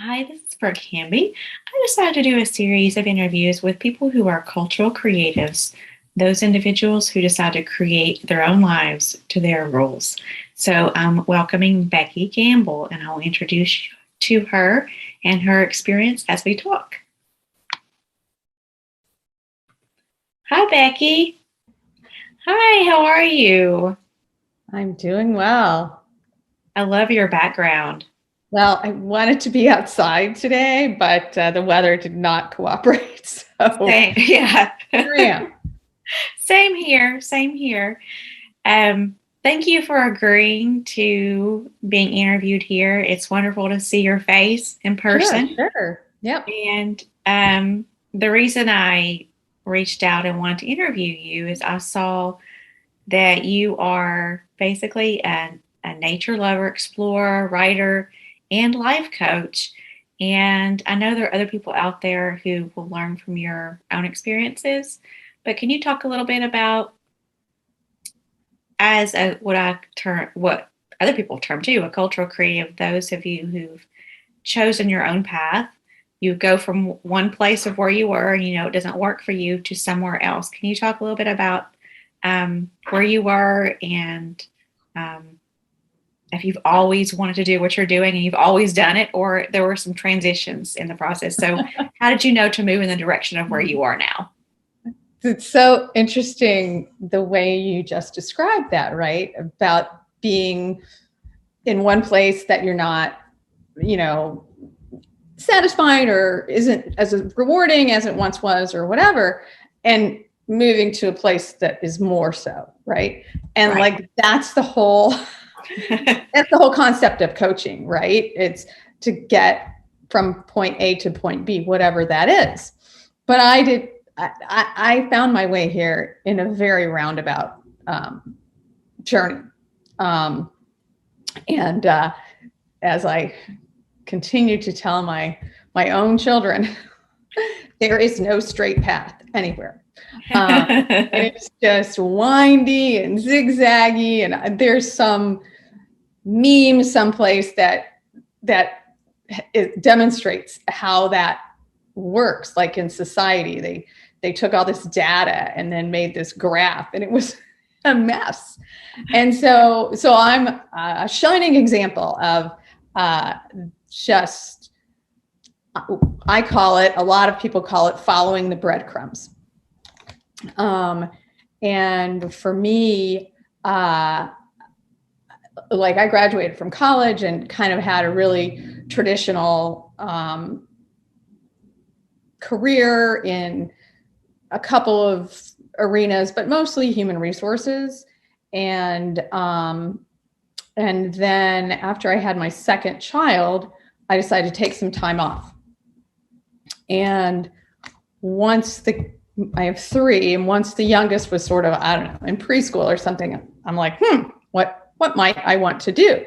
Hi, this is Becky Gamble. I decided to do a series of interviews with people who are cultural creatives, those individuals who decide to create their own lives to their roles. So I'm welcoming Becky Gamble, and I'll introduce you to her and her experience as we talk. Hi, Becky. Hi, how are you? I'm doing well. I love your background. Well, I wanted to be outside today, but the weather did not cooperate. So Same, yeah. here I am. Same here, same here. Thank you for agreeing to being interviewed here. It's wonderful to see your face in Sure, person. sure. Yep. And the reason I reached out and wanted to interview you is I saw that you are basically a nature lover, explorer, writer, and life coach. And I know there are other people out there who will learn from your own experiences. But can you talk a little bit about as a what other people term too, a cultural creative, those of you who've chosen your own path, you go from one place of where you were and you know it doesn't work for you to somewhere else. Can you talk a little bit about where you were and um, if you've always wanted to do what you're doing and you've always done it, or there were some transitions in the process? So, how did you know to move in the direction of where you are now? It's so interesting the way you just described that, right? About being in one place that you're not, you know, satisfied or isn't as rewarding as it once was or whatever, and moving to a place that is more so, right? And Right. like that's the whole concept of coaching, right? It's to get from point A to point B, whatever that is. But I found my way here in a very roundabout journey. Um, and as I continue to tell my own children, there is no straight path anywhere. It's just windy and zigzaggy, and there's some meme someplace that it demonstrates how that works. Like in society, they took all this data and then made this graph, and it was a mess. And so I'm a shining example of just I call it, a lot of people call it following the breadcrumbs. Um, and for me, like I graduated from college and kind of had a really traditional career in a couple of arenas, but mostly human resources. And then after I had my second child, I decided to take some time off. And once the I have three, and once the youngest was sort of, I don't know, in preschool or something, I'm like, what might I want to do?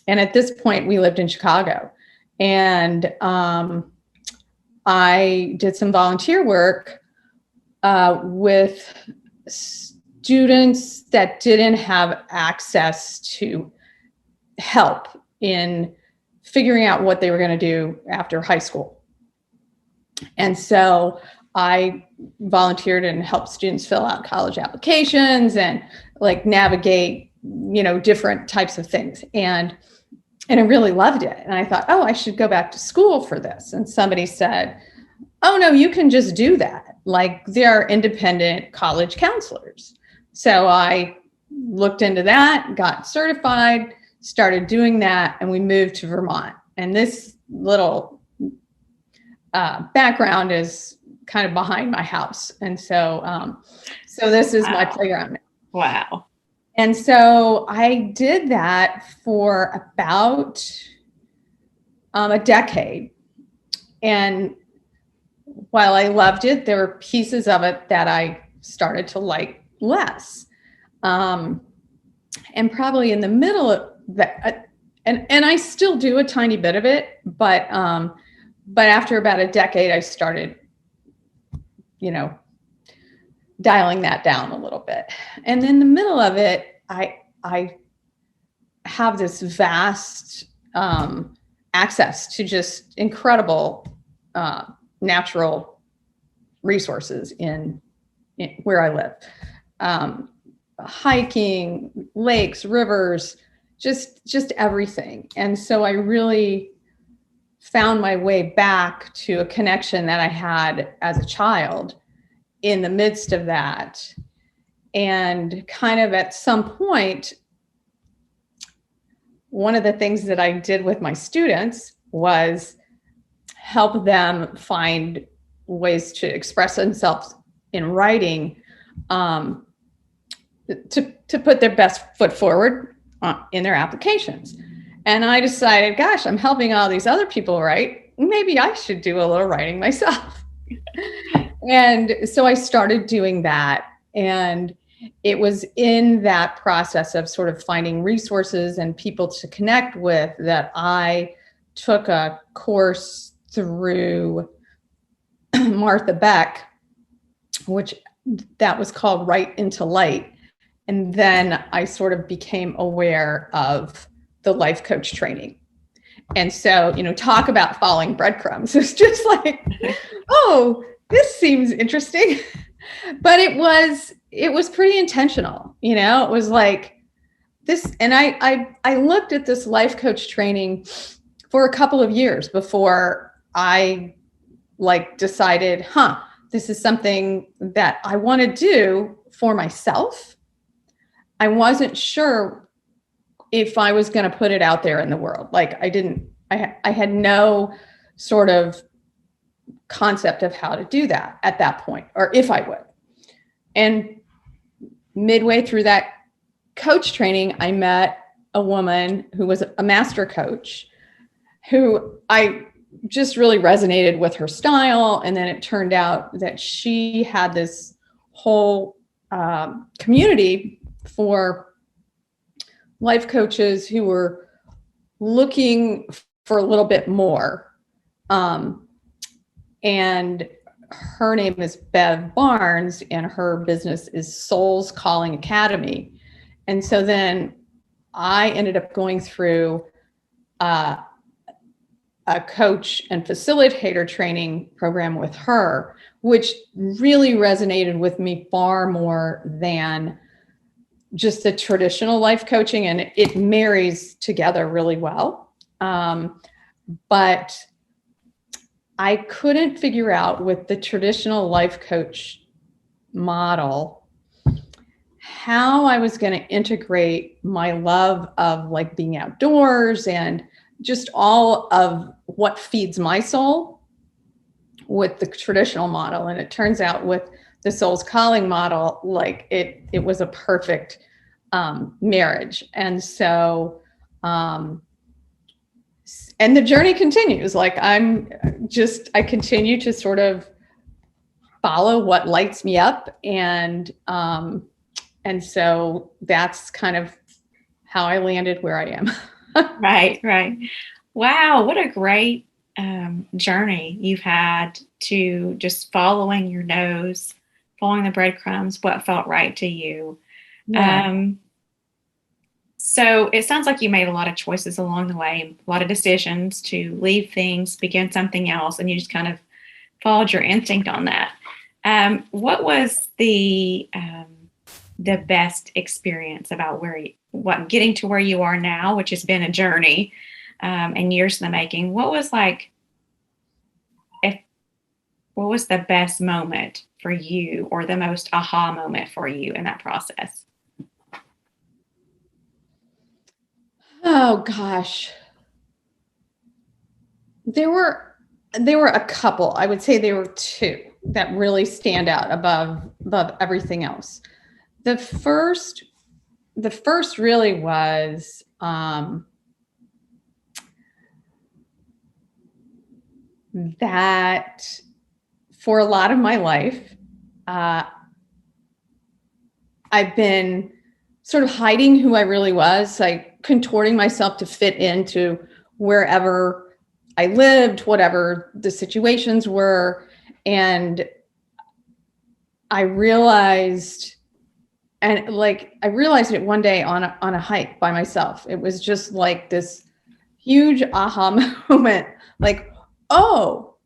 And at this point, we lived in Chicago, and I did some volunteer work with students that didn't have access to help in figuring out what they were going to do after high school. And so I volunteered and helped students fill out college applications and like navigate, different types of things. And I really loved it. And I thought, oh, I should go back to school for this. And somebody said, oh, no, you can just do that. Like there are independent college counselors. So I looked into that, got certified, started doing that, and we moved to Vermont. And this little background is kind of behind my house. And so this is my playground. Wow. And so I did that for about a decade. And while I loved it, there were pieces of it that I started to like less. And probably in the middle of that, and I still do a tiny bit of it, but after about a decade, I started, dialing that down a little bit. And in the middle of it, I have this vast access to just incredible natural resources in where I live. Hiking, lakes, rivers, just everything. And so I really found my way back to a connection that I had as a child in the midst of that. And kind of at some point, one of the things that I did with my students was help them find ways to express themselves in writing, to put their best foot forward in their applications. And I decided, gosh, I'm helping all these other people write. Maybe I should do a little writing myself. And so I started doing that. And it was in that process of sort of finding resources and people to connect with that I took a course through Martha Beck, which that was called Write into Light. And then I sort of became aware of the life coach training. And so, talk about following breadcrumbs. It's just like, oh, this seems interesting. But it was pretty intentional. It was like this. And I looked at this life coach training for a couple of years before I decided, this is something that I want to do for myself. I wasn't sure if I was going to put it out there in the world. I had no sort of concept of how to do that at that point, or if I would. And midway through that coach training, I met a woman who was a master coach who I just really resonated with her style. And then it turned out that she had this whole community for life coaches who were looking for a little bit more. And her name is Bev Barnes, and her business is Soul's Calling Academy. And so then I ended up going through a coach and facilitator training program with her, which really resonated with me far more than just the traditional life coaching, and it marries together really well. But I couldn't figure out with the traditional life coach model how I was going to integrate my love of being outdoors and just all of what feeds my soul with the traditional model. And it turns out with the Soul's Calling model, it was a perfect marriage. And so, and the journey continues. I continue to sort of follow what lights me up. And so that's kind of how I landed where I am. Right. Wow. What a great journey you've had to just following your nose, following the breadcrumbs, what felt right to you. Yeah. So it sounds like you made a lot of choices along the way, a lot of decisions to leave things, begin something else, and you just kind of followed your instinct on that. What was the best experience about getting to where you are now, which has been a journey and years in the making? What was the best moment for you, or the most aha moment for you in that process? Oh gosh. There were a couple. I would say there were two that really stand out above everything else. The first really was that for a lot of my life, I've been sort of hiding who I really was, contorting myself to fit into wherever I lived, whatever the situations were. And I realized it one day on a hike by myself. It was just like this huge aha moment, like, oh,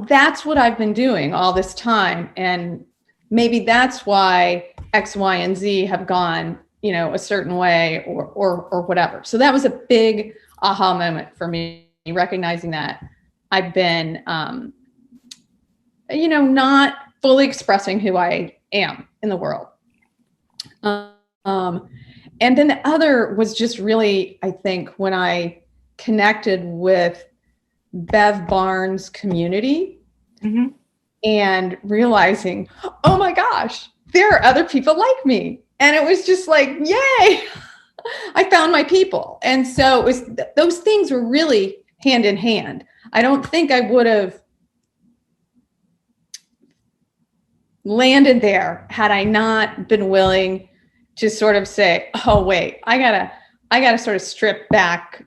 that's what I've been doing all this time. And maybe that's why X, Y, and Z have gone, a certain way or whatever. So that was a big aha moment for me, recognizing that I've been, not fully expressing who I am in the world. And then the other was just really, I think, when I connected with Bev Barnes' community Mm-hmm. and realizing, oh my gosh, there are other people like me. And it was just like, yay, I found my people. And so it was, those things were really hand in hand. I don't think I would have landed there had I not been willing to sort of say, oh wait, I gotta sort of strip back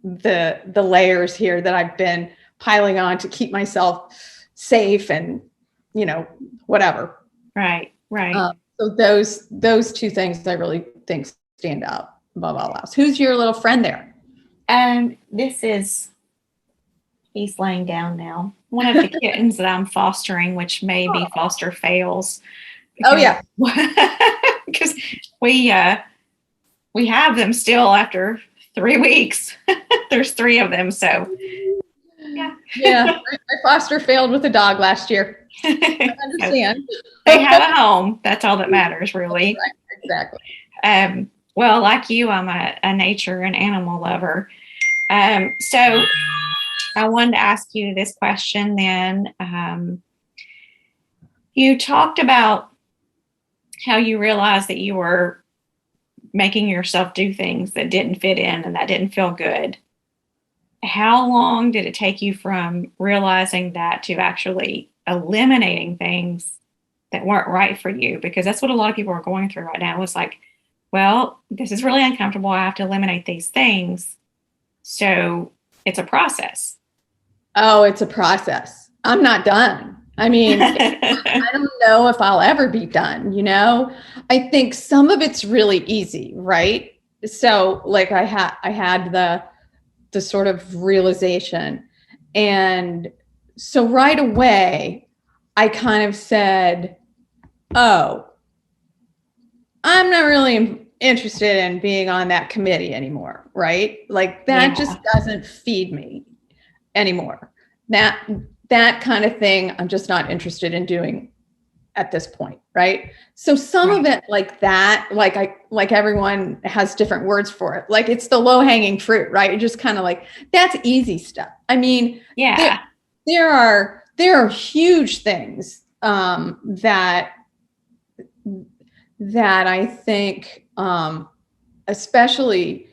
the layers here that I've been piling on to keep myself safe and whatever. Right. So those two things I really think stand out above all else. Who's your little friend there? He's laying down now. One of the kittens that I'm fostering, which may be foster fails. Oh yeah. Because we have them still after 3 weeks. There's 3 of them. So yeah. My foster failed with a dog last year. I understand. So they have a home. That's all that matters, really. Right, exactly. Well, like you, I'm a nature and animal lover. So I wanted to ask you this question then. You talked about how you realized that you were making yourself do things that didn't fit in and that didn't feel good. How long did it take you from realizing that to actually eliminating things that weren't right for you? Because that's what a lot of people are going through right now. It's like, well, this is really uncomfortable. I have to eliminate these things. So it's a process. Oh, it's a process. I'm not done. I mean, I don't know if I'll ever be done, I think some of it's really easy, right? So like I had the sort of realization. And so right away, I kind of said, oh, I'm not really interested in being on that committee anymore, right? Like that just doesn't feed me anymore. That kind of thing, I'm just not interested in doing at this point, right? So some of it like that, like everyone has different words for it. Like it's the low hanging fruit, right? You're just kind of like, that's easy stuff. I mean, there are huge things that I think, especially,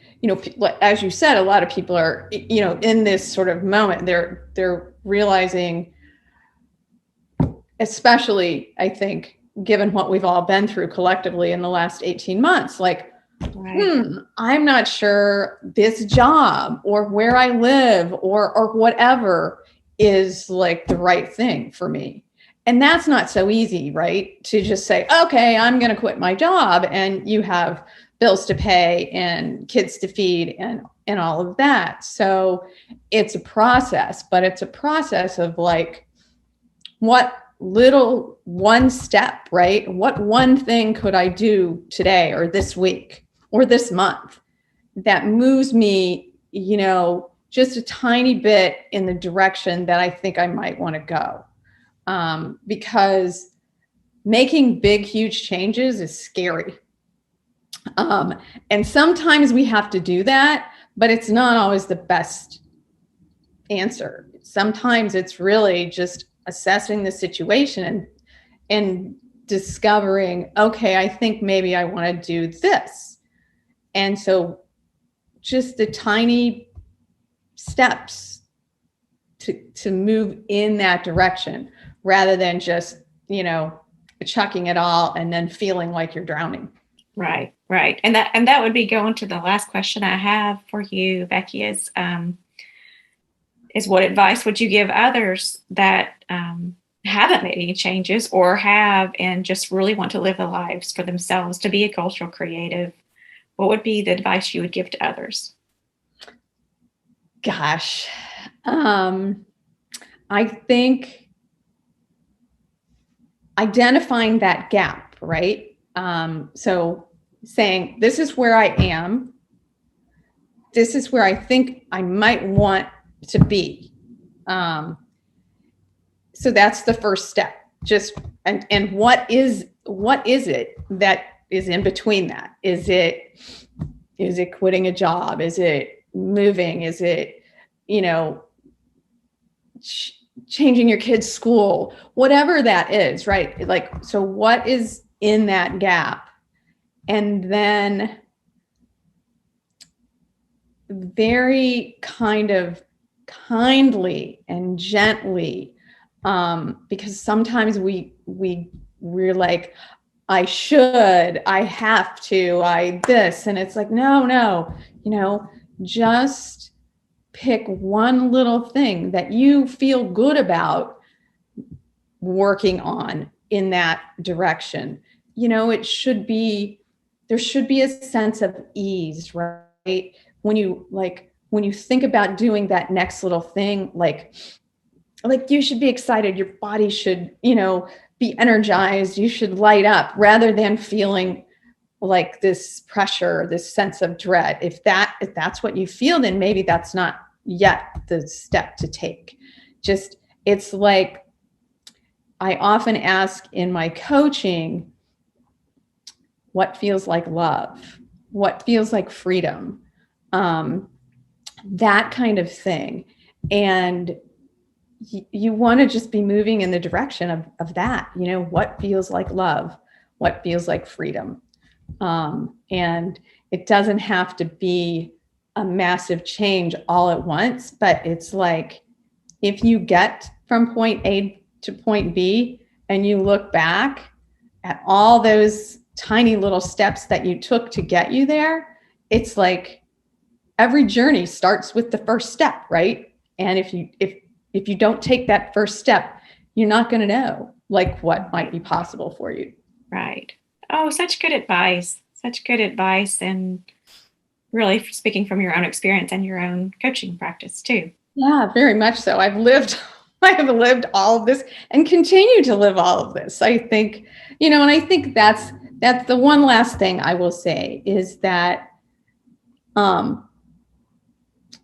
as you said, a lot of people are, in this sort of moment, they're realizing, especially, I think, given what we've all been through collectively in the last 18 months, like, I'm not sure this job or where I live or whatever is like the right thing for me. And that's not so easy, right? To just say, okay, I'm going to quit my job, and you have bills to pay and kids to feed and all of that. So it's a process, but it's a process of like, what little one step, right? What one thing could I do today or this week or this month that moves me, just a tiny bit in the direction that I think I might want to go? Because making big, huge changes is scary. And sometimes we have to do that, but it's not always the best answer. Sometimes it's really just assessing the situation and discovering, okay, I think maybe I want to do this. And so just the tiny steps to move in that direction rather than just, chucking it all and then feeling like you're drowning. Right. And that would be going to the last question I have for you, Becky, is what advice would you give others that haven't made any changes or have and just really want to live their lives for themselves, to be a cultural creative? What would be the advice you would give to others? Gosh, I think identifying that gap, right? So saying, this is where I am. This is where I think I might want to be. So that's the first step. Just and what is it that is in between that? Is it quitting a job? Is it moving? Is it, changing your kid's school? Whatever that is, right? Like, so what is in that gap? And then very kind of kindly and gently, because sometimes we're like, I should, I have to, I this, and it's like, no, just pick one little thing that you feel good about working on in that direction. There should be a sense of ease, right? When you think about doing that next little thing, like you should be excited, your body should, be energized, you should light up, rather than feeling like this pressure, this sense of dread. If that's what you feel, then maybe that's not yet the step to take. Just, it's like, I often ask in my coaching, what feels like love? What feels like freedom? That kind of thing. And you want to just be moving in the direction of that, what feels like love, what feels like freedom. And it doesn't have to be a massive change all at once, but it's like, if you get from point A to point B and you look back at all those tiny little steps that you took to get you there, it's like every journey starts with the first step, right? And if you don't take that first step, you're not going to know like what might be possible for you. Right. Oh, such good advice. Such good advice. And really speaking from your own experience and your own coaching practice too. Yeah, very much so. I have lived all of this and continue to live all of this. I think, and I think that's the one last thing I will say is that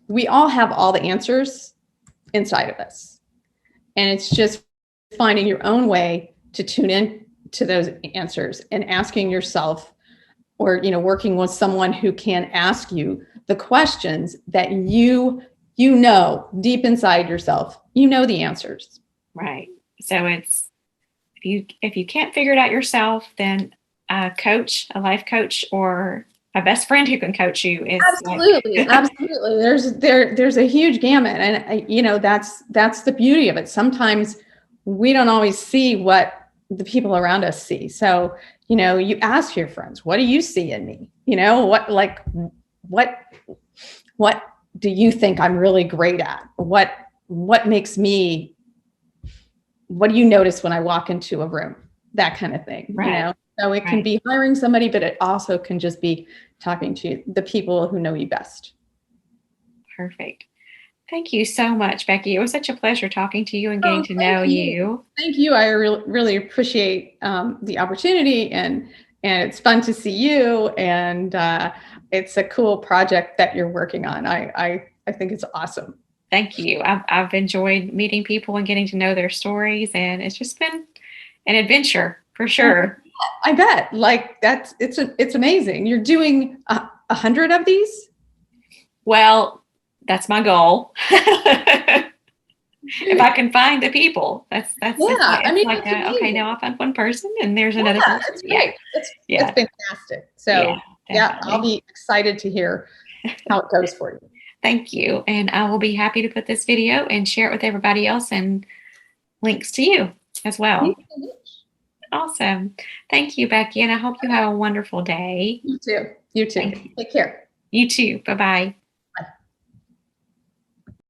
we all have all the answers inside of us. And it's just finding your own way to tune in to those answers and asking yourself, or, working with someone who can ask you the questions that you deep inside yourself, the answers. Right. So it's, if you can't figure it out yourself, then a coach, a life coach, or a best friend who can coach you is absolutely. There's a huge gamut, and that's the beauty of it. Sometimes we don't always see what the people around us see. So, you ask your friends, what do you see in me? What do you think I'm really great at? What makes me, what do you notice when I walk into a room? That kind of thing, right. So it can be hiring somebody, but it also can just be talking to the people who know you best. Perfect. Thank you so much, Becky. It was such a pleasure talking to you and getting to know you. Thank you. I really appreciate the opportunity, and it's fun to see you. And it's a cool project that you're working on. I think it's awesome. Thank you. I've enjoyed meeting people and getting to know their stories, and it's just been an adventure for sure. I bet. Like it's amazing. You're doing 100 of these? Well, that's my goal. If I can find the people, that's yeah. Okay, now I found one person, and there's another person. That's great. It's fantastic. So I'll be excited to hear how it goes for you. Thank you, and I will be happy to put this video and share it with everybody else, and links to you as well. Thank you so much. Awesome. Thank you, Becky, and I hope you have a wonderful day. You too. Take care. You too. Bye-bye.